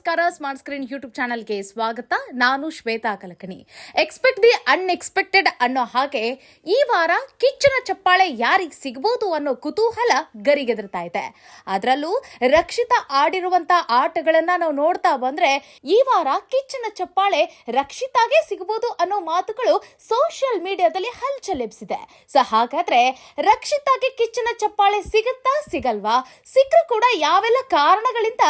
ನಮಸ್ಕಾರ. Smart screen YouTube ಚಾನಲ್ಗೆ ಸ್ವಾಗತ. ನಾನು ಶ್ವೇತಾ ಕಲಕಣಿ. ಎಕ್ಸ್ಪೆಕ್ಟ್ ದಿ ಅನ್ಎಕ್ಸ್ಪೆಕ್ಟೆಡ್ ಅನ್ನೋ ಹಾಗೆ ಈ ವಾರ ಕಿಚ್ಚನ ಚಪ್ಪಾಳೆ ಯಾರಿಗೆ ಸಿಗಬಹುದು ಅನ್ನೋ ಕುತೂಹಲ ಗರಿಗೆದರ್ತಾ ಇದೆ. ಅದರಲ್ಲೂ ರಕ್ಷಿತಾ ಆಡಿರುವಂತ ಆಟಗಳನ್ನ ನಾವು ನೋಡ್ತಾ ಬಂದ್ರೆ ಈ ವಾರ ಕಿಚ್ಚನ ಚಪ್ಪಾಳೆ ರಕ್ಷಿತಾಗೆ ಸಿಗಬಹುದು ಅನ್ನೋ ಮಾತುಗಳು ಸೋಷಿಯಲ್ ಮೀಡಿಯಾದಲ್ಲಿ ಹಲ್ಚಲೆಬ್ಸಿದೆ. ಸೊ ಹಾಗಾದ್ರೆ ರಕ್ಷಿತಾಗೆ ಕಿಚ್ಚನ ಚಪ್ಪಾಳೆ ಸಿಗುತ್ತಾ ಸಿಗಲ್ವಾ? ಸಿಕ್ಕರೂ ಕೂಡ ಯಾವೆಲ್ಲ ಕಾರಣಗಳಿಂದ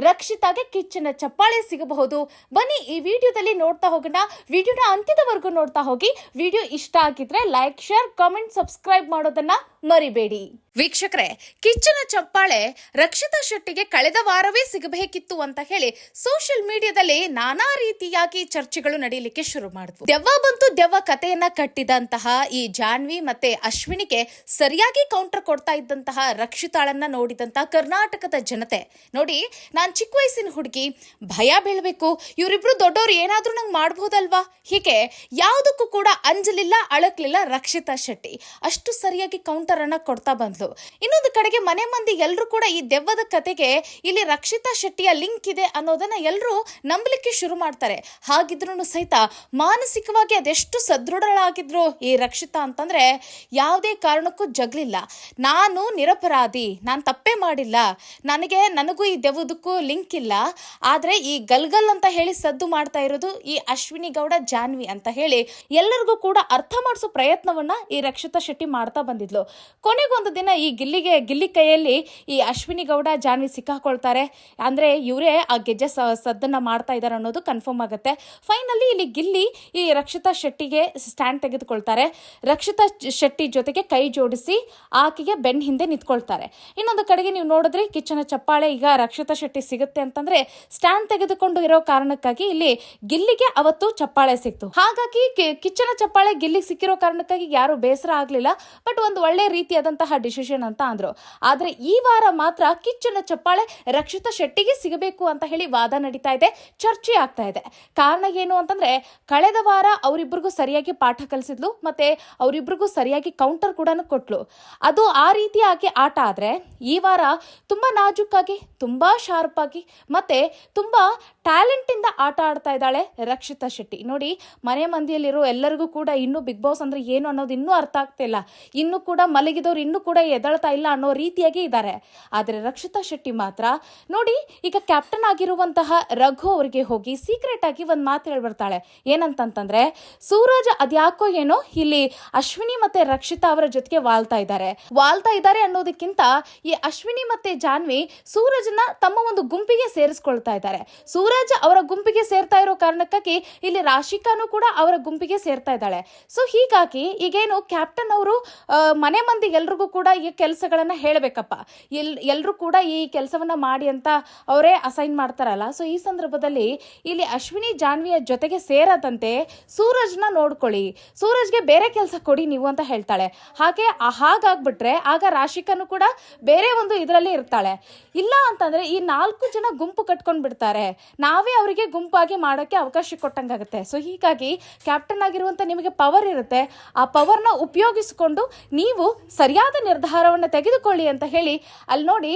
ರಕ್ಷಿತಾಗೆ ಕಿಚ್ಚನ ಚಪ್ಪಾಳೆ ಸಿಗಬಹುದು? ಬನ್ನಿ ಈ ವಿಡಿಯೋದಲ್ಲಿ ನೋಡ್ತಾ ಹೋಗೋಣ. ವಿಡಿಯೋನ ಅಂತ್ಯದವರೆಗೂ ನೋಡ್ತಾ ಹೋಗಿ. ವಿಡಿಯೋ ಇಷ್ಟ ಆಗಿದ್ರೆ ಲೈಕ್, ಶೇರ್, ಕಾಮೆಂಟ್, ಸಬ್ಸ್ಕ್ರೈಬ್ ಮಾಡೋದನ್ನ ಮರಿಬೇಡಿ. ವೀಕ್ಷಕರೇ, ಕಿಚ್ಚನ ಚಪ್ಪಾಳೆ ರಕ್ಷಿತಾ ಶೆಟ್ಟಿಗೆ ಕಳೆದ ವಾರವೇ ಸಿಗಬೇಕಿತ್ತು ಅಂತ ಹೇಳಿ ಸೋಷಿಯಲ್ ಮೀಡಿಯಾದಲ್ಲಿ ನಾನಾ ರೀತಿಯಾಗಿ ಚರ್ಚೆಗಳು ನಡೆಯಲಿಕ್ಕೆ ಶುರು ಮಾಡಿದ್ವು. ದೆವ್ವ ಬಂತು ದೆವ್ವ ಕಥೆಯನ್ನ ಕಟ್ಟಿದಂತಹ ಈ ಜಾನ್ವಿ ಮತ್ತೆ ಅಶ್ವಿನಿಗೆ ಸರಿಯಾಗಿ ಕೌಂಟರ್ ಕೊಡ್ತಾ ಇದ್ದಂತಹ ರಕ್ಷಿತಾಳನ್ನ ನೋಡಿದಂತಹ ಕರ್ನಾಟಕದ ಜನತೆ ನೋಡಿ, ನಾನ್ ಚಿಕ್ಕ ವಯಸ್ಸಿನ ಹುಡುಗಿ, ಭಯ ಬೀಳ್ಬೇಕು, ಇವರಿಬ್ರು ದೊಡ್ಡವ್ರು ಏನಾದ್ರೂ ನಂಗೆ ಮಾಡ್ಬೋದಲ್ವಾ, ಹೀಗೆ ಯಾವುದಕ್ಕೂ ಕೂಡ ಅಂಜಲಿಲ್ಲ, ಅಳಕ್ಲಿಲ್ಲ ರಕ್ಷಿತಾ ಶೆಟ್ಟಿ. ಅಷ್ಟು ಸರಿಯಾಗಿ ಕೌಂಟರ್ ಅನ್ನ ಕೊಡ್ತಾ ಬಂದ್ಲು. ಇನ್ನೊಂದು ಕಡೆಗೆ ಮನೆ ಮಂದಿ ಎಲ್ಲರೂ ಕೂಡ ಈ ದೆವ್ವದ ಕತೆಗೆ ಇಲ್ಲಿ ರಕ್ಷಿತಾ ಶೆಟ್ಟಿಯ ಲಿಂಕ್ ಇದೆ ಅನ್ನೋದನ್ನ ಎಲ್ಲರೂ ನಂಬಲಿಕ್ಕೆ ಶುರು ಮಾಡ್ತಾರೆ. ಹಾಗಿದ್ರು ಸಹಿತ ಮಾನಸಿಕವಾಗಿ ಅದೆಷ್ಟು ಸದೃಢಳಾಗಿದ್ರು ಈ ರಕ್ಷಿತಾ ಅಂತಂದ್ರೆ ಯಾವುದೇ ಕಾರಣಕ್ಕೂ ಜಗ್ಲಿಲ್ಲ. ನಾನು ನಿರಪರಾಧಿ, ನಾನು ತಪ್ಪೇ ಮಾಡಿಲ್ಲ, ನನಗೂ ಈ ದೆವ್ವದಕ್ಕೂ ಲಿಂಕ್ ಇಲ್ಲ, ಆದ್ರೆ ಈ ಗಲ್ಗಲ್ ಅಂತ ಹೇಳಿ ಸದ್ದು ಮಾಡ್ತಾ ಇರೋದು ಈ ಅಶ್ವಿನಿ ಗೌಡ, ಜಾನ್ವಿ ಅಂತ ಹೇಳಿ ಎಲ್ಲರಿಗೂ ಕೂಡ ಅರ್ಥ ಮಾಡಿಸೋ ಪ್ರಯತ್ನವನ್ನ ಈ ರಕ್ಷಿತಾ ಶೆಟ್ಟಿ ಮಾಡ್ತಾ ಬಂದಿದ್ಲು. ಕೊನೆಗೊಂದು ದಿನ ಈ ಗಿಲ್ಲಿ ಕೈಯಲ್ಲಿ ಈ ಅಶ್ವಿನಿ ಗೌಡ, ಜಾನ್ವಿ ಸಿಕ್ಕಾಕೊಳ್ತಾರೆ. ಅಂದ್ರೆ ಇವರೇ ಆ ಗೆಜ್ಜೆ ಸದ್ದನ್ನ ಮಾಡ್ತಾ ಇದ್ದಾರೆ ಅನ್ನೋದು ಕನ್ಫರ್ಮ್ ಆಗುತ್ತೆ. ಫೈನಲಿ ಇಲ್ಲಿ ಗಿಲ್ಲಿ ಈ ರಕ್ಷಿತಾ ಶೆಟ್ಟಿಗೆ ಸ್ಟ್ಯಾಂಡ್ ತೆಗೆದುಕೊಳ್ತಾರೆ. ರಕ್ಷಿತಾ ಶೆಟ್ಟಿ ಜೊತೆಗೆ ಕೈ ಜೋಡಿಸಿ ಆಕೆಗೆ ಬೆನ್ ಹಿಂದೆ ನಿಂತ್ಕೊಳ್ತಾರೆ. ಇನ್ನೊಂದು ಕಡೆಗೆ ನೀವು ನೋಡಿದ್ರೆ ಕಿಚ್ಚನ ಚಪ್ಪಾಳೆ ಈಗ ರಕ್ಷಿತಾ ಶೆಟ್ಟಿ ಸಿಗುತ್ತೆ ಅಂತಂದ್ರೆ ಸ್ಟ್ಯಾಂಡ್ ತೆಗೆದುಕೊಂಡು ಇರೋ ಕಾರಣಕ್ಕಾಗಿ ಇಲ್ಲಿ ಗಿಲ್ಲಿಗೆ ಅವತ್ತು ಚಪ್ಪಾಳೆ ಸಿಕ್ತು. ಹಾಗಾಗಿ ಕಿಚ್ಚನ ಚಪ್ಪಾಳೆ ಗಿಲ್ಲಿಗೆ ಸಿಕ್ಕಿರೋ ಕಾರಣಕ್ಕಾಗಿ ಯಾರು ಬೇಸರ ಆಗ್ಲಿಲ್ಲ. ಬಟ್ ಒಂದು ಒಳ್ಳೆ ರೀತಿಯಾದಂತಹ ಡಿಸಿಷನ್ ಅಂತ ಅಂದ್ರು. ಆದ್ರೆ ಈ ವಾರ ಮಾತ್ರ ಕಿಚ್ಚನ ಚಪ್ಪಾಳೆ ರಕ್ಷಿತಾ ಶೆಟ್ಟಿಗೆ ಸಿಗಬೇಕು ಅಂತ ಹೇಳಿ ವಾದ ನಡೀತಾ ಇದೆ, ಚರ್ಚೆ ಆಗ್ತಾ ಇದೆ. ಕಾರಣ ಏನು ಅಂತಂದ್ರೆ ಕಳೆದ ವಾರ ಅವರಿಬ್ಬರಿಗೂ ಸರಿಯಾಗಿ ಪಾಠ ಕಲಿಸಿದ್ಲು, ಮತ್ತೆ ಅವರಿಬ್ಬರಿಗೂ ಸರಿಯಾಗಿ ಕೌಂಟರ್ ಕೂಡ ಕೊಟ್ಲು. ಅದು ಆ ರೀತಿಯಾಗಿ ಆಟ ಆದ್ರೆ ಈ ವಾರ ತುಂಬಾ ನಾಜೂಕಾಗಿ, ತುಂಬಾ ಶಾರ್ಪ್ ಆಗಿ, ಮತ್ತೆ ತುಂಬಾ ಟ್ಯಾಲೆಂಟ್ ಇಂದ ಆಟ ಆಡ್ತಾ ಇದ್ದಾಳೆ ರಕ್ಷಿತಾ ಶೆಟ್ಟಿ. ನೋಡಿ, ಮನೆ ಮಂದಿಯಲ್ಲಿರೋ ಎಲ್ಲರಿಗೂ ಕೂಡ ಇನ್ನು ಬಿಗ್ ಬಾಸ್ ಅಂದ್ರೆ ಏನು ಅನ್ನೋದು ಇನ್ನೂ ಅರ್ಥ ಆಗ್ತಿಲ್ಲ. ಇನ್ನು ಕೂಡ ಮಲಗಿದವ್ರು ಇನ್ನೂ ಕೂಡ ಎದಳ್ತಾ ಇಲ್ಲ ಅನ್ನೋ ರೀತಿಯಾಗಿ ಇದ್ದಾರೆ. ಆದ್ರೆ ರಕ್ಷಿತಾ ಶೆಟ್ಟಿ ಮಾತ್ರ ನೋಡಿ, ಈಗ ಕ್ಯಾಪ್ಟನ್ ಆಗಿರುವಂತಹ ರಘು ಅವರಿಗೆ ಹೋಗಿ ಸೀಕ್ರೆಟ್ ಆಗಿ ಒಂದ್ ಮಾತು ಹೇಳ್ಬರ್ತಾಳೆ. ಏನಂತಂದ್ರೆ ಸೂರಜ್ ಅದ್ಯಾಕೋ ಏನೋ ಇಲ್ಲಿ ಅಶ್ವಿನಿ ಮತ್ತೆ ರಕ್ಷಿತಾ ಅವರ ಜೊತೆಗೆ ವಾಲ್ತಾ ಇದ್ದಾರೆ ಅನ್ನೋದಕ್ಕಿಂತ ಈ ಅಶ್ವಿನಿ ಮತ್ತೆ ಜಾನ್ವಿ ಸೂರಜ್ನ ತಮ್ಮ ಒಂದು ಗುಂಪಿಗೆ ಸೇರಿಸ್ಕೊಳ್ತಾ ಇದ್ದಾರೆ. ಸೂರಜ್ ಅವರ ಗುಂಪಿಗೆ ಸೇರ್ತಾ ಇರೋ ಕಾರಣಕ್ಕಾಗಿ ಇಲ್ಲಿ ರಾಶಿಕಾನು ಕೂಡ ಅವರ ಗುಂಪಿಗೆ ಸೇರ್ತಾ ಇದ್ದಾಳೆ. ಸೊ ಹೀಗಾಗಿ ಈಗೇನು ಕ್ಯಾಪ್ಟನ್ ಅವರು ಮನೆ ಮಂದಿ ಎಲ್ರಿಗೂ ಕೂಡ ಈ ಕೆಲಸಗಳನ್ನ ಹೇಳ್ಬೇಕಪ್ಪ, ಎಲ್ರು ಕೂಡ ಈ ಕೆಲಸವನ್ನ ಮಾಡಿ ಅಂತ ಅವರೇ ಅಸೈನ್ ಮಾಡ್ತಾರಲ್ಲ. ಸೊ ಈ ಸಂದರ್ಭದಲ್ಲಿ ಇಲ್ಲಿ ಅಶ್ವಿನಿ ಜಾನ್ವಿಯ ಜೊತೆಗೆ ಸೇರದಂತೆ ಸೂರಜ್ನ ನೋಡ್ಕೊಳ್ಳಿ, ಸೂರಜ್ಗೆ ಬೇರೆ ಕೆಲಸ ಕೊಡಿ ನೀವು ಅಂತ ಹೇಳ್ತಾಳೆ. ಹಾಗಾಗ್ಬಿಟ್ರೆ ಆಗ ರಾಶಿಕಾನು ಕೂಡ ಬೇರೆ ಒಂದು ಇದರಲ್ಲಿ ಇರ್ತಾಳೆ. ಇಲ್ಲ ಅಂತಂದ್ರೆ ಈ 4 ಜನ ಗುಂಪು ಕಟ್ಕೊಂಡ್ ಬಿಡ್ತಾರೆ, ನಾವೇ ಅವರಿಗೆ ಗುಂಪಾಗಿ ಮಾಡೋಕೆ ಅವಕಾಶ ಕೊಟ್ಟಂಗಾಗುತ್ತೆ. ಸೊ ಹೀಗಾಗಿ ಕ್ಯಾಪ್ಟನ್ ಆಗಿರುವಂತ ನಿಮಗೆ ಪವರ್ ಇರುತ್ತೆ, ಆ ಪವರ್ನ ಉಪಯೋಗಿಸಿಕೊಂಡು ನೀವು ಸರಿಯಾದ ನಿರ್ಧಾರವನ್ನು ತೆಗೆದುಕೊಳ್ಳಿ ಅಂತ ಹೇಳಿ ಅಲ್ಲಿ ನೋಡಿ.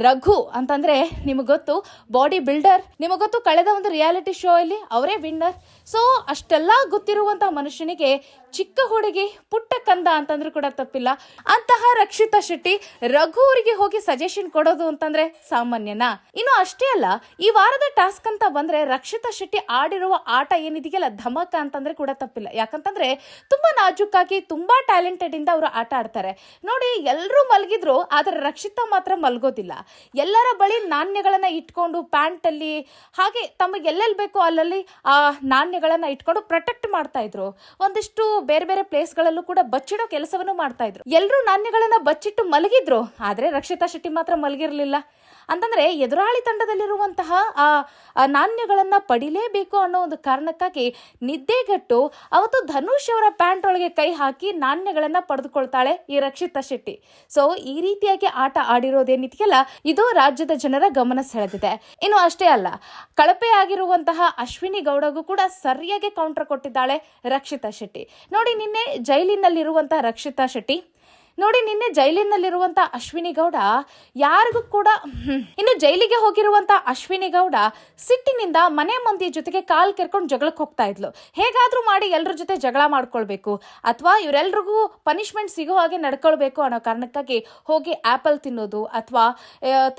ರಘು ಅಂತಂದ್ರೆ ನಿಮಗೆ ಗೊತ್ತು, ಬಾಡಿ ಬಿಲ್ಡರ್, ನಿಮಗೆ ಗೊತ್ತು ಕಳೆದ ಒಂದು ರಿಯಾಲಿಟಿ ಶೋ ಅಲ್ಲಿ ಅವರೇ ವಿನ್ನರ್. ಸೊ ಅಷ್ಟೆಲ್ಲ ಗೊತ್ತಿರುವಂತ ಮನುಷ್ಯನಿಗೆ ಚಿಕ್ಕ ಹುಡುಗಿ ಪುಟ್ಟ ಕಂದ ಅಂತಂದ್ರೂ ಕೂಡ ತಪ್ಪಿಲ್ಲ. ಅಂತಹ ರಕ್ಷಿತಾ ಶೆಟ್ಟಿ ರಘು ಅವರಿಗೆ ಹೋಗಿ ಸಜೆಷನ್ ಕೊಡೋದು ಅಂತಂದ್ರೆ ಸಾಮಾನ್ಯನಾ? ಇನ್ನು ಅಷ್ಟೇ ಅಲ್ಲ, ಈ ವಾರದ ಟಾಸ್ಕ್ ಅಂತ ಬಂದ್ರೆ ರಕ್ಷಿತಾ ಶೆಟ್ಟಿ ಆಡಿರುವ ಆಟ ಏನಿದೆಯಲ್ಲ ಧಮಾಕ ಅಂತಂದ್ರೆ ಕೂಡ ತಪ್ಪಿಲ್ಲ. ಯಾಕಂತಂದ್ರೆ ತುಂಬಾ ನಾಜೂಕಾಗಿ, ತುಂಬಾ ಟ್ಯಾಲೆಂಟೆಡ್ ಇಂದ ಅವರು ಆಟ ಆಡ್ತಾರೆ. ನೋಡಿ, ಎಲ್ಲರೂ ಮಲಗಿದ್ರು ಆದ್ರೆ ರಕ್ಷಿತಾ ಮಾತ್ರ ಮಲಗೋದಿಲ್ಲ. ಎಲ್ಲರ ಬಳಿ ನಾಣ್ಯಗಳನ್ನ ಇಟ್ಕೊಂಡು ಪ್ಯಾಂಟ್ ಅಲ್ಲಿ ಹಾಗೆ ತಮಗೆ ಎಲ್ಲೆಲ್ಲಿ ಬೇಕೋ ಅಲ್ಲಲ್ಲಿ ಆ ನಾಣ್ಯಗಳನ್ನ ಇಟ್ಕೊಂಡು ಪ್ರೊಟೆಕ್ಟ್ ಮಾಡ್ತಾ ಇದ್ರು. ಒಂದಿಷ್ಟು ಬೇರೆ ಬೇರೆ ಪ್ಲೇಸ್ ಗಳಲ್ಲೂ ಕೂಡ ಬಚ್ಚಿಡೋ ಕೆಲಸವನ್ನು ಮಾಡ್ತಾ ಇದ್ರು. ಎಲ್ಲರೂ ನಾಣ್ಯಗಳನ್ನ ಬಚ್ಚಿಟ್ಟು ಮಲಗಿದ್ರು, ಆದ್ರೆ ರಕ್ಷಿತಾ ಶೆಟ್ಟಿ ಮಾತ್ರ ಮಲಗಿರ್ಲಿಲ್ಲ. ಅಂತಂದ್ರೆ ಎದುರಾಳಿ ತಂಡದಲ್ಲಿರುವಂತಹ ಆ ನಾಣ್ಯಗಳನ್ನ ಪಡಿಲೇಬೇಕು ಅನ್ನೋ ಒಂದು ಕಾರಣಕ್ಕಾಗಿ ನಿದ್ದೆಗಟ್ಟು ಅವತ್ತು ಧನುಷ್ ಅವರ ಪ್ಯಾಂಟ್ ಒಳಗೆ ಕೈ ಹಾಕಿ ನಾಣ್ಯಗಳನ್ನ ಪಡೆದುಕೊಳ್ತಾಳೆ ಈ ರಕ್ಷಿತಾ ಶೆಟ್ಟಿ. ಸೊ ಈ ರೀತಿಯಾಗಿ ಆಟ ಆಡಿರೋದೇನಿದೆಯಲ್ಲ, ಇದು ರಾಜ್ಯದ ಜನರ ಗಮನ ಸೆಳೆದಿದೆ. ಇನ್ನು ಅಷ್ಟೇ ಅಲ್ಲ, ಕಳಪೆ ಆಗಿರುವಂತಹ ಅಶ್ವಿನಿ ಗೌಡಗೂ ಕೂಡ ಸರಿಯಾಗಿ ಕೌಂಟರ್ ಕೊಟ್ಟಿದ್ದಾಳೆ ರಕ್ಷಿತಾ ಶೆಟ್ಟಿ. ನೋಡಿ, ನಿನ್ನೆ ಜೈಲಿನಲ್ಲಿರುವಂತಹ ರಕ್ಷಿತಾ ಶೆಟ್ಟಿ ನೋಡಿ, ನಿನ್ನೆ ಜೈಲಿನಲ್ಲಿರುವಂತ ಅಶ್ವಿನಿ ಗೌಡ ಯಾರಿಗೂ ಕೂಡ ಇನ್ನು ಜೈಲಿಗೆ ಹೋಗಿರುವಂತ ಅಶ್ವಿನಿ ಗೌಡ ಸಿಟ್ಟಿನಿಂದ ಮನೆ ಮಂದಿ ಜೊತೆಗೆ ಕಾಲ್ ಕೆರ್ಕೊಂಡು ಜಗಳಕ್ಕೆ ಹೋಗ್ತಾ ಇದ್ಲು. ಹೇಗಾದ್ರೂ ಮಾಡಿ ಎಲ್ಲರ ಜೊತೆ ಜಗಳ ಮಾಡ್ಕೊಳ್ಬೇಕು ಅಥವಾ ಇವರೆಲ್ರಿಗೂ ಪನಿಷ್ಮೆಂಟ್ ಸಿಗೋ ಹಾಗೆ ನಡ್ಕೊಳ್ಬೇಕು ಅನ್ನೋ ಕಾರಣಕ್ಕಾಗಿ ಹೋಗಿ ಆಪಲ್ ತಿನ್ನೋದು ಅಥವಾ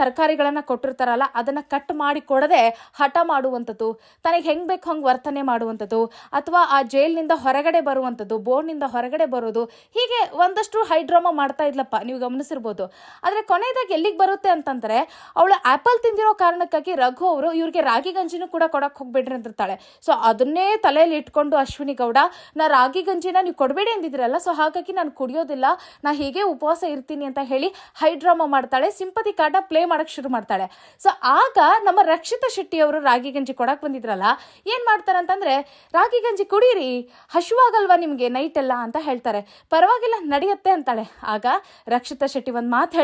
ತರಕಾರಿಗಳನ್ನ ಕೊಟ್ಟಿರ್ತಾರಲ್ಲ ಅದನ್ನ ಕಟ್ ಮಾಡಿ ಕೊಡದೆ ಹಠ ಮಾಡುವಂಥದ್ದು, ತನಗೆ ಹೆಂಗ್ ಬೇಕು ಹಂಗೆ ವರ್ತನೆ ಮಾಡುವಂಥದ್ದು, ಅಥವಾ ಆ ಜೈಲಿನಿಂದ ಹೊರಗಡೆ ಬರುವಂಥದ್ದು, ಬೋರ್ಡ್ನಿಂದ ಹೊರಗಡೆ ಬರೋದು, ಹೀಗೆ ಒಂದಷ್ಟು ಹೈಡ್ರಾಮಾ ಮಾಡ್ತಾ ಇದ್ಲಪ್ಪ, ನೀವು ಗಮನಿಸಿರ್ಬೋದು. ಆದ್ರೆ ಕೊನೆಯದಾಗಿ ಎಲ್ಲಿಗೆ ಬರುತ್ತೆ ಅಂತಂದ್ರೆ, ಅವಳು ಆಪಲ್ ತಿಂದಿರೋ ಕಾರಣಕ್ಕಾಗಿ ರಘು ಅವರು ಇವ್ರಿಗೆ ರಾಗಿ ಗಂಜಿನೂ ಕೂಡ ಕೊಡಕ್ ಹೋಗ್ಬೇಡ್ರಿ ಅಂತಿರ್ತಾಳೆ. ಸೊ ಅದನ್ನೇ ತಲೆಯಲ್ಲಿ ಇಟ್ಕೊಂಡು ಅಶ್ವಿನಿ ಗೌಡ, ನಾ ರಾಗಿ ಗಂಜಿನ ನೀವು ಕೊಡಬೇಡಿ ಅಂದಿದ್ರಲ್ಲ, ಸೊ ಹಾಗಾಗಿ ನಾನು ಕುಡಿಯೋದಿಲ್ಲ, ನಾ ಹೀಗೆ ಉಪವಾಸ ಇರ್ತೀನಿ ಅಂತ ಹೇಳಿ ಹೈಡ್ರಾಮಾ ಮಾಡ್ತಾಳೆ, ಸಿಂಪತಿ ಕಾರ್ಡ್ನ ಪ್ಲೇ ಮಾಡಕ್ ಶುರು ಮಾಡ್ತಾಳೆ. ಸೊ ಆಗ ನಮ್ಮ ರಕ್ಷಿತಾ ಶೆಟ್ಟಿ ಅವರು ರಾಗಿ ಗಂಜಿ ಕೊಡಕ್ ಬಂದಿದ್ರಲ್ಲ, ಏನ್ ಮಾಡ್ತಾರೆ ಅಂತಂದ್ರೆ, ರಾಗಿ ಗಂಜಿ ಕುಡೀರಿ, ಹಶುವಾಗಲ್ವಾ ನಿಮ್ಗೆ ನೈಟ್ ಎಲ್ಲ ಅಂತ ಹೇಳ್ತಾರೆ. ಪರವಾಗಿಲ್ಲ ನಡೆಯುತ್ತೆ ಅಂತಾಳೆ. ಆಗ ರಕ್ಷಿತಾ ಶೆಟ್ಟಿ ಒಂದ್ ಮಾತು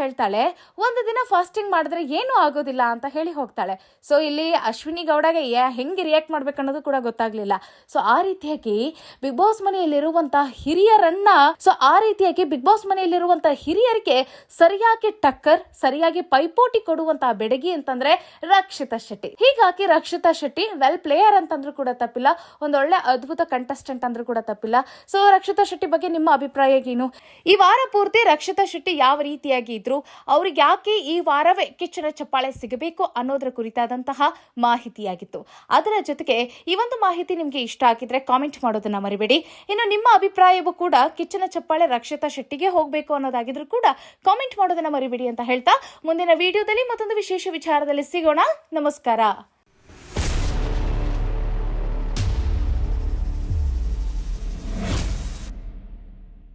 ಹೇಳ್ತಾಳೆ, ಒಂದು ದಿನ ಫಾಸ್ಟಿಂಗ್ ಮಾಡಿದ್ರೆ ಏನೂ ಆಗೋದಿಲ್ಲ ಅಂತ ಹೇಳಿ ಹೋಗ್ತಾಳೆ. ಸೊ ಇಲ್ಲಿ ಅಶ್ವಿನಿ ಗೌಡಗೆ ಹೆಂಗೆ ರಿಯಾಕ್ಟ್ ಮಾಡ್ಬೇಕು ಅನ್ನೋದು ಕೂಡ ಗೊತ್ತಾಗ್ಲಿಲ್ಲ. ಸೊ ಆ ರೀತಿಯಾಗಿ ಬಿಗ್ ಬಾಸ್ ಮನೆಯಲ್ಲಿರುವಂತಹ ಹಿರಿಯರಿಗೆ ಸರಿಯಾಗಿ ಟಕ್ಕರ್, ಸರಿಯಾಗಿ ಪೈಪೋಟಿ ಕೊಡುವಂತಹ ಬೆಡಗಿ ಅಂತಂದ್ರೆ ರಕ್ಷಿತಾ ಶೆಟ್ಟಿ. ಹೀಗಾಗಿ ರಕ್ಷಿತಾ ಶೆಟ್ಟಿ ವೆಲ್ ಪ್ಲೇಯರ್ ಅಂತಂದ್ರೂ ಕೂಡ ತಪ್ಪಿಲ್ಲ, ಒಂದೊಳ್ಳೆ ಅದ್ಭುತ ಕಂಟೆಸ್ಟೆಂಟ್ ಅಂದ್ರೂ ಕೂಡ ತಪ್ಪಿಲ್ಲ. ಸೊ ರಕ್ಷಿತಾ ಶೆಟ್ಟಿ ಬಗ್ಗೆ ನಿಮ್ಮ ಅಭಿಪ್ರಾಯ ಏನು? ಈ ವಾರ ಪೂರ್ತಿ ರಕ್ಷಿತಾ ಶೆಟ್ಟಿ ಯಾವ ರೀತಿಯಾಗಿ ಇದ್ರು, ಅವ್ರಿಗೆ ಯಾಕೆ ಈ ವಾರವೇ ಕಿಚ್ಚನ ಚಪ್ಪಾಳೆ ಸಿಗಬೇಕು ಅನ್ನೋದರ ಕುರಿತಾದಂತಹ ಮಾಹಿತಿಯಾಗಿತ್ತು. ಅದರ ಜೊತೆಗೆ ಈ ಒಂದು ಮಾಹಿತಿ ನಿಮ್ಗೆ ಇಷ್ಟ ಆಗಿದ್ರೆ ಕಾಮೆಂಟ್ ಮಾಡೋದನ್ನ ಮರಿಬೇಡಿ. ಇನ್ನು ನಿಮ್ಮ ಅಭಿಪ್ರಾಯವೂ ಕೂಡ ಕಿಚ್ಚನ ಚಪ್ಪಾಳೆ ರಕ್ಷಿತಾ ಶೆಟ್ಟಿಗೆ ಹೋಗಬೇಕು ಅನ್ನೋದಾಗಿದ್ರು ಕೂಡ ಕಾಮೆಂಟ್ ಮಾಡೋದನ್ನ ಮರಿಬೇಡಿ ಅಂತ ಹೇಳ್ತಾ ಮುಂದಿನ ವಿಡಿಯೋದಲ್ಲಿ ಮತ್ತೊಂದು ವಿಶೇಷ ವಿಚಾರದಲ್ಲಿ ಸಿಗೋಣ. ನಮಸ್ಕಾರ.